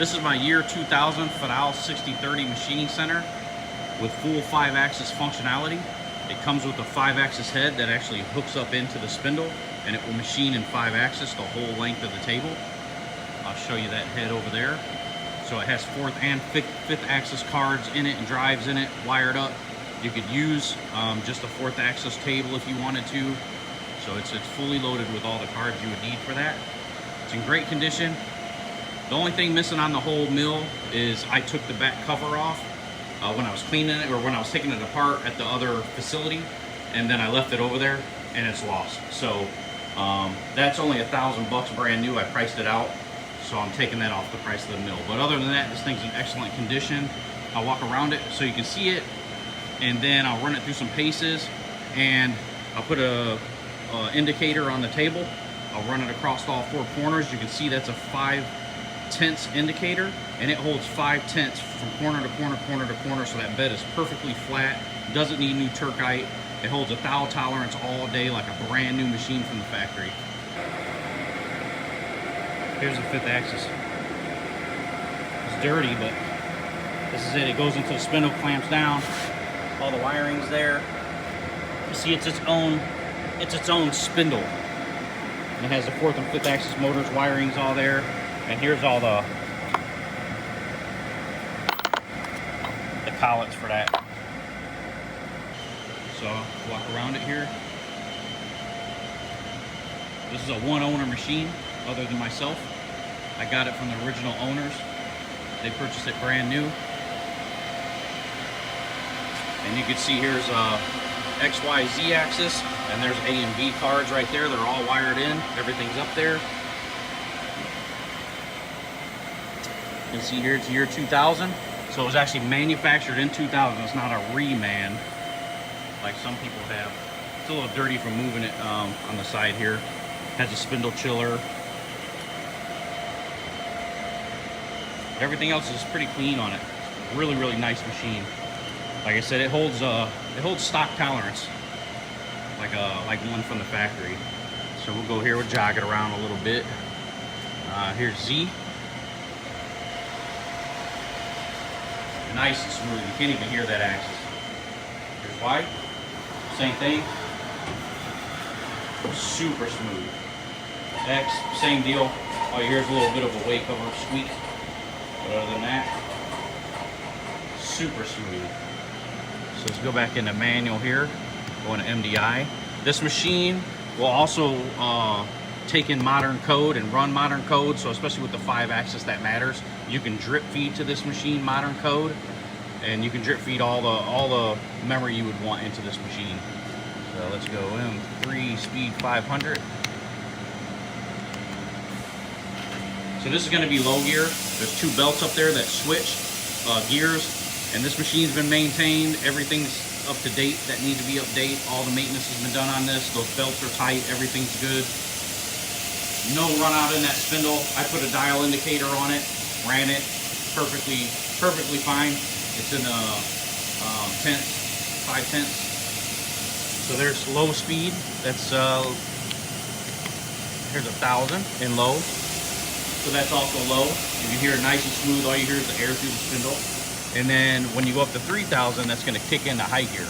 This is my year 2000 FADAL 6030 machining center with full 5-axis functionality. It comes with a 5-axis head that actually hooks up into the spindle, and it will machine in 5-axis the whole length of the table. I'll show you that head over there. So it has 4th and 5th axis cards in it and drives in it, wired up. You could use just a 4th axis table if you wanted to. So it's fully loaded with all the cards you would need for that. It's in great condition. The only thing missing on the whole mill is I took the back cover off when I was cleaning it, or when I was taking it apart at the other facility, and then I left it over there and it's lost. So that's only $1,000 brand new. I priced it out, so I'm taking that off the price of the mill. But other than that, this thing's in excellent condition. I'll walk around it so you can see it, and then I'll run it through some paces, and I'll put a indicator on the table. I'll run it across all 4 corners. You can see that's a 5/10 indicator, and it holds 5/10 from corner to corner, corner to corner, so that bed is perfectly flat, doesn't need new turkite. It holds a thou tolerance all day like a brand new machine from the factory. Here's the 5th axis. It's dirty, but this is it. It goes into the spindle, clamps down, all the wiring's there. You see it's its own spindle. And it has the 4th and 5th axis motors, wiring's all there. And here's all the collets for that. So walk around it here. This is a one-owner machine, other than myself. I got it from the original owners. They purchased it brand new. And you can see here's X, Y, Z axis, and there's A and B cards right there. They're all wired in. Everything's up there. You can see here it's year 2000. So it was actually manufactured in 2000. It's not a reman like some people have. It's a little dirty from moving it on the side here. Has a spindle chiller. Everything else is pretty clean on it. Really, really nice machine. Like I said, it holds stock tolerance, like one from the factory. So we'll go here. We'll jog it around a little bit. Here's Z. Nice and smooth. You can't even hear that axis. Here's Y. Same thing. Super smooth. X, same deal. All you hear is a little bit of a weight cover squeak. But other than that, super smooth. So let's go back into manual here. Go into MDI. This machine will also take in modern code and run modern code. So especially with the 5-axis, that matters. You can drip feed to this machine modern code, and you can drip feed all the memory you would want into this machine. So let's go M3 speed 500. So this is going to be low gear. There's 2 belts up there that switch gears, and this machine's been maintained. Everything's up to date that needs to be updated. All the maintenance has been done on this. Those belts are tight. Everything's good. No run out in that spindle. I put a dial indicator on it, ran it perfectly fine. It's in 5/10. So there's low speed. That's here's 1,000 in low. So that's also low. You can hear it nice and smooth. All you hear is the air through the spindle. And then when you go up to 3,000, that's going to kick into high gear.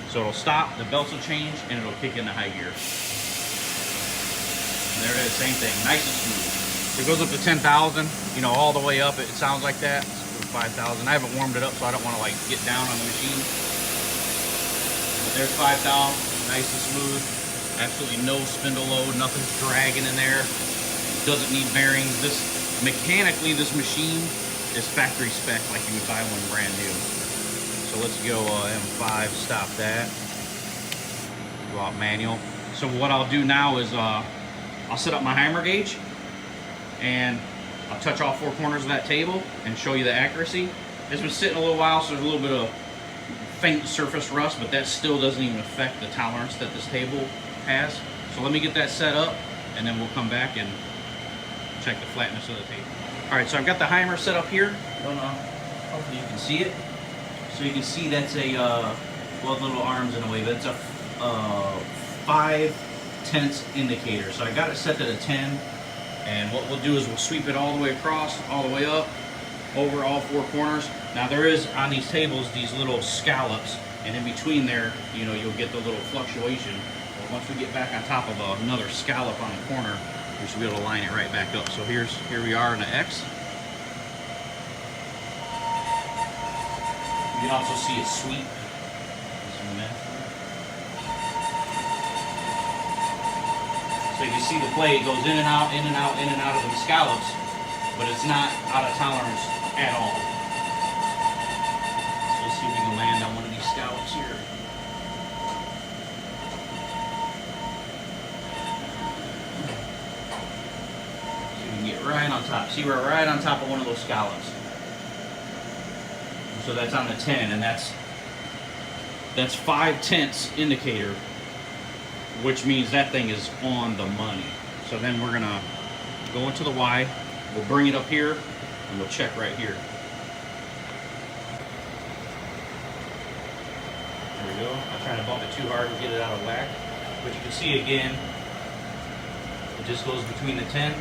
So it'll stop, the belts will change, and it'll kick into high gear. And there it is, same thing, nice and smooth. It goes up to 10,000, you know, all the way up. It sounds like that. 5,000. I haven't warmed it up, so I don't want to like get down on the machine. But there's 5,000, nice and smooth. Absolutely no spindle load, nothing's dragging in there. Doesn't need bearings. This mechanically, this machine is factory spec, like you would buy one brand new. So let's go M5, stop that. Go out manual. So what I'll do now is I'll set up my hammer gauge, and I'll touch all 4 corners of that table and show you the accuracy. It's been sitting a little while, so there's a little bit of faint surface rust, but that still doesn't even affect the tolerance that this table has. So let me get that set up, and then we'll come back and check the flatness of the table. All right, so I've got the hammer set up here. I don't know, hopefully you can see it. So you can see that's a, well, little arms in a way, but it's a 5/10 indicator. So I got it set to the 10. And what we'll do is we'll sweep it all the way across, all the way up, over all four corners. Now there is on these tables these little scallops, and in between there, you know, you'll get the little fluctuation. But once we get back on top of another scallop on the corner, we should be able to line it right back up. So here we are in the X. You can also see it's sweep. So you see the plate goes in and out, in and out, in and out of the scallops, but it's not out of tolerance at all. So let's see if we can land on one of these scallops here. So you can get right on top. See, we're right on top of one of those scallops. So that's on the 10, and that's 5/10 indicator, which means that thing is on the money. So then we're gonna go into the Y, we'll bring it up here, and we'll check right here. There we go. I'm trying to bump it too hard and get it out of whack. But you can see again, it just goes between the 10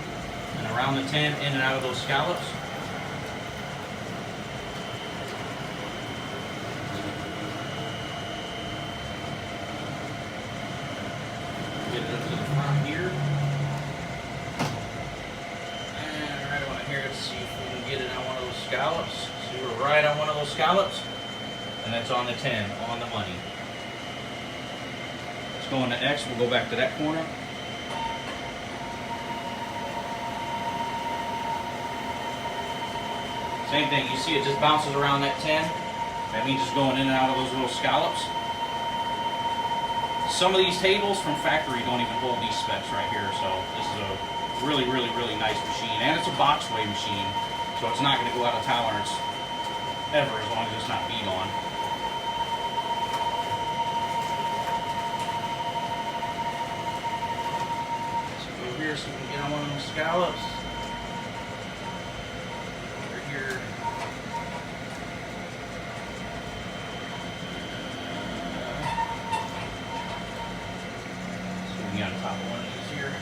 and around the 10, in and out of those scallops. Get it up to the front here. And right on here, let's see if we can get it on one of those scallops. See, we're right on one of those scallops. And that's on the 10, on the money. Let's go into X, we'll go back to that corner. Same thing, you see it just bounces around that 10. That means it's going in and out of those little scallops. Some of these tables from factory don't even hold these specs right here, so this is a really, really, really nice machine. And it's a box weigh machine, so it's not going to go out of tolerance ever as long as it's not beat on. So go here so we can get on one of those scallops. Over here. On top of one of these here.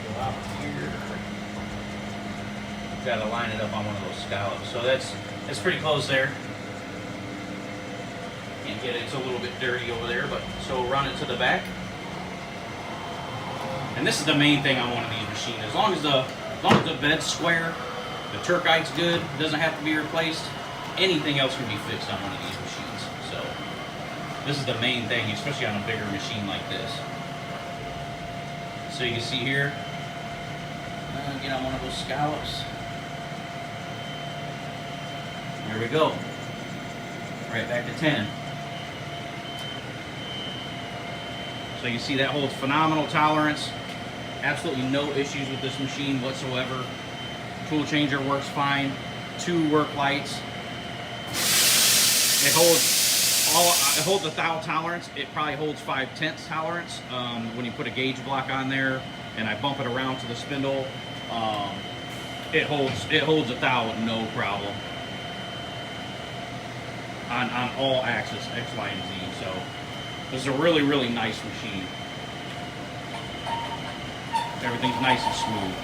Go out here. Got to line it up on one of those scallops. So that's pretty close there. Can't get it, it's a little bit dirty over there, but so we'll run it to the back. And this is the main thing on one of these machines. As long as the bed's square, the Turkite's good, it doesn't have to be replaced. Anything else can be fixed on one of these machines. So this is the main thing, especially on a bigger machine like this. So you can see here, get on one of those scallops. There we go. Right back to 10. So you see that holds phenomenal tolerance. Absolutely no issues with this machine whatsoever. Tool changer works fine. 2 work lights. It holds a thou tolerance. It probably holds 5/10 tolerance. When you put a gauge block on there and I bump it around to the spindle, it holds a thou with no problem on all axes, X, Y, and Z. So this is a really, really nice machine. Everything's nice and smooth.